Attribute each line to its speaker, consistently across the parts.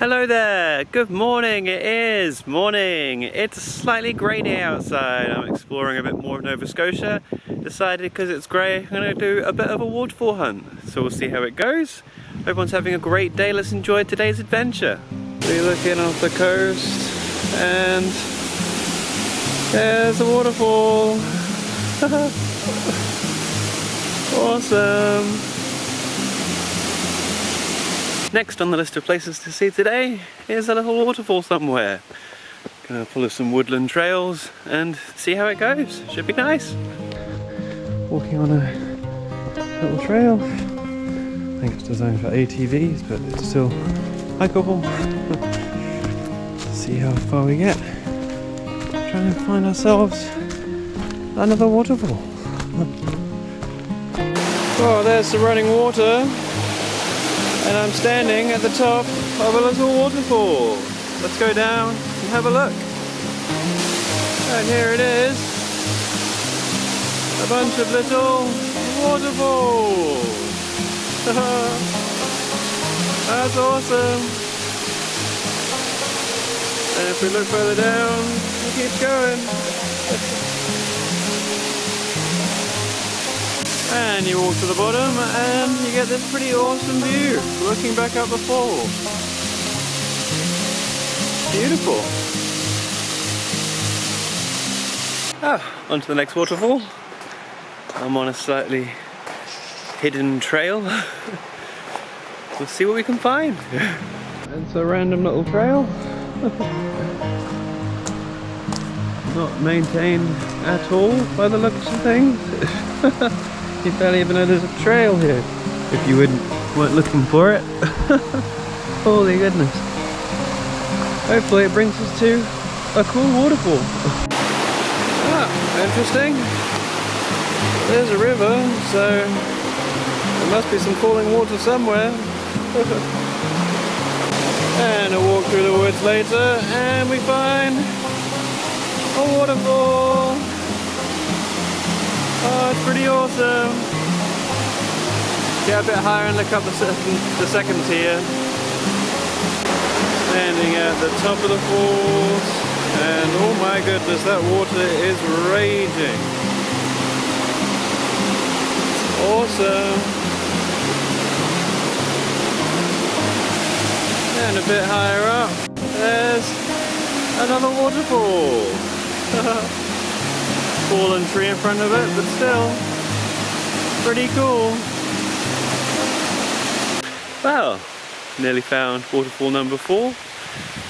Speaker 1: Hello there, good morning, it is morning. It's slightly grey day outside. I'm exploring a bit more of Nova Scotia. Decided because it's grey, I'm going to do a bit of a waterfall hunt. So we'll see how it goes. Everyone's having a great day, let's enjoy today's adventure. We're looking off the coast and there's a waterfall. Awesome. Next on the list of places to see today is a little waterfall somewhere. Gonna follow some woodland trails and see how it goes. Should be nice. Walking on a little trail. I think it's designed for ATVs, but it's still hikeable. Let's see how far we get. Trying to find ourselves another waterfall. Oh, there's the running water. And I'm standing at the top of a little waterfall. Let's go down and have a look. And here it is. A bunch of little waterfalls. That's awesome. And if we look further down, it keeps going. And you walk to the bottom and you get this pretty awesome view looking back up the fall. Beautiful. On to the next waterfall. I'm on a slightly hidden trail. We'll see what we can find. It's a random little trail. Not maintained at all by the looks of things. You barely even know there's a trail here, if you weren't looking for it. Holy goodness. Hopefully it brings us to a cool waterfall. Interesting. There's a river, so there must be some falling water somewhere. And a walk through the woods later, and we find a waterfall. Oh, it's pretty awesome. Get a bit higher and look up the second tier. Standing at the top of the falls, and oh my goodness, that water is raging. Awesome. And a bit higher up, there's another waterfall. Fallen tree in front of it, but still pretty cool. Well, nearly found waterfall number 4.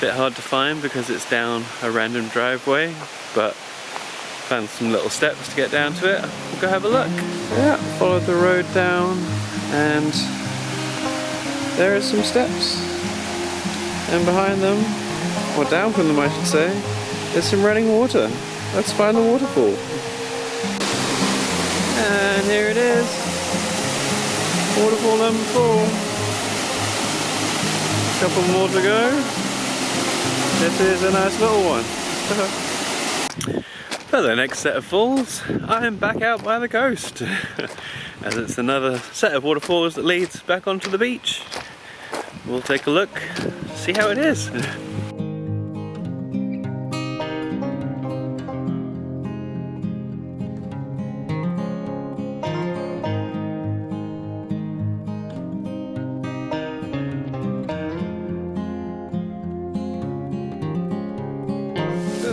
Speaker 1: Bit hard to find because it's down a random driveway, but found some little steps to get down to it. We'll go have a look. Yeah, followed the road down and there are some steps. And behind them, or down from them I should say, there's some running water. Let's find the waterfall. And here it is. Waterfall number 4. Couple more to go. This is a nice little one. For the next set of falls, I am back out by the coast. As it's another set of waterfalls that leads back onto the beach. We'll take a look, see how it is.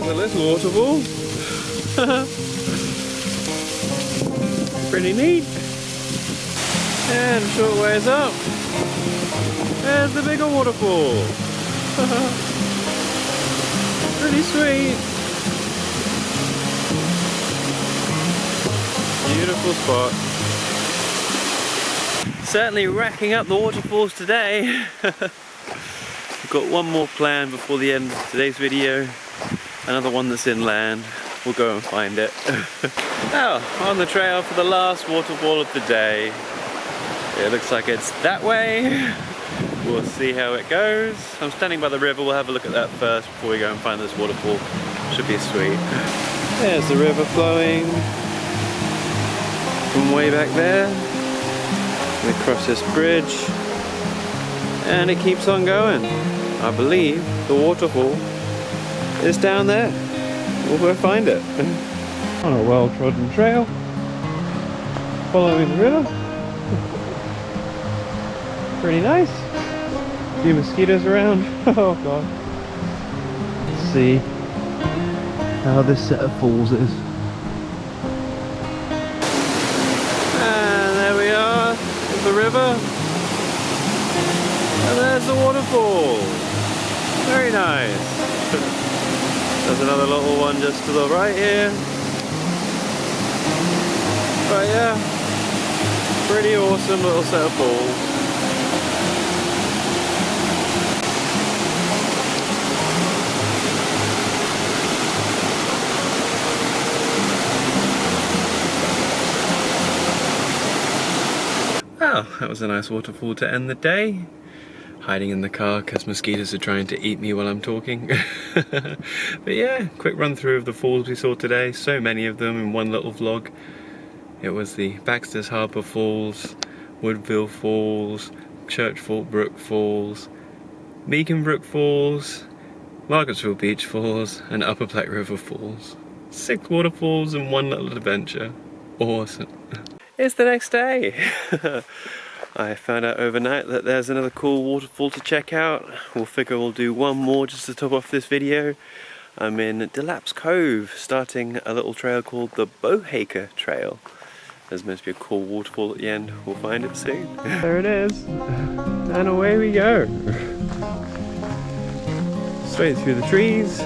Speaker 1: A little waterfall. Pretty neat. And a short ways up, there's the bigger waterfall. Pretty sweet. Beautiful spot. Certainly racking up the waterfalls today. We've got one more planned before the end of today's video. Another one that's inland. We'll go and find it. Now, on the trail for the last waterfall of the day. It looks like it's that way. We'll see how it goes. I'm standing by the river. We'll have a look at that first before we go and find this waterfall. Should be sweet. There's the river flowing from way back there. We cross this bridge and it keeps on going. I believe the waterfall is down there. We'll go find it. On a well-trodden trail, following the river. Pretty nice. A few mosquitoes around. Oh god. Let's see how this set of falls is. And there we are, in the river. And there's the waterfall. Very nice. There's another little one just to the right here. But yeah, pretty awesome little set of falls. Well, that was a nice waterfall to end the day. Hiding in the car because mosquitoes are trying to eat me while I'm talking. But yeah, quick run through of the falls we saw today. So many of them in one little vlog. It was the Baxters Harbour Falls, Woodville Falls, Brook Falls, Meekin Brook Falls, Margarestville Beach Falls, and Upper Black River Falls. 6 waterfalls in one little adventure. Awesome. It's the next day. I found out overnight that there's another cool waterfall to check out. We'll figure we'll do one more just to top off this video. I'm in Delap's Cove, starting a little trail called the Bohaker Trail. There's meant to be a cool waterfall at the end. We'll find it soon. There it is. And away we go. Straight through the trees.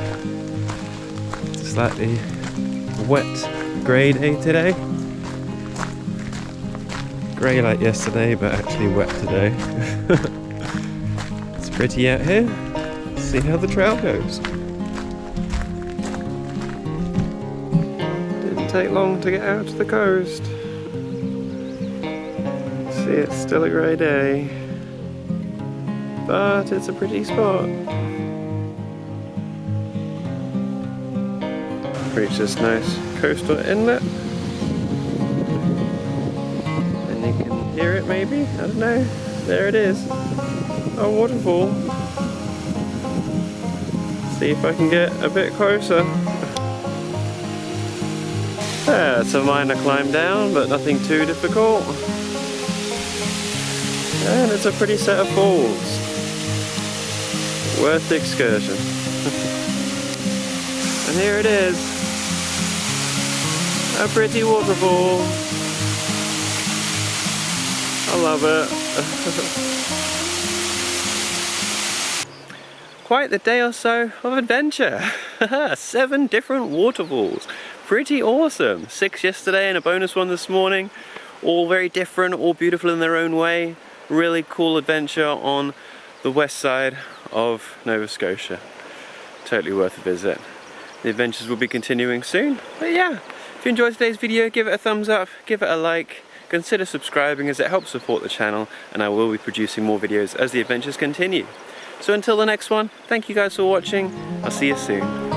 Speaker 1: It's a slightly wet, grey day today. Grey like yesterday, but actually wet today. It's pretty out here. Let's see how the trail goes. Didn't take long to get out to the coast. See, it's still a grey day, but it's a pretty spot. Reach this nice coastal inlet. You can hear it maybe, I don't know. There it is. A waterfall. See if I can get a bit closer. Yeah, it's a minor climb down, but nothing too difficult. And it's a pretty set of falls. Worth the excursion. And here it is. A pretty waterfall. I love it. Quite the day or so of adventure. 7 different waterfalls. Pretty awesome. 6 yesterday and a bonus one this morning. All very different, all beautiful in their own way. Really cool adventure on the west side of Nova Scotia. Totally worth a visit. The adventures will be continuing soon. But yeah, if you enjoyed today's video, give it a thumbs up, give it a like. Consider subscribing as it helps support the channel, and I will be producing more videos as the adventures continue. So until the next one, thank you guys for watching. I'll see you soon.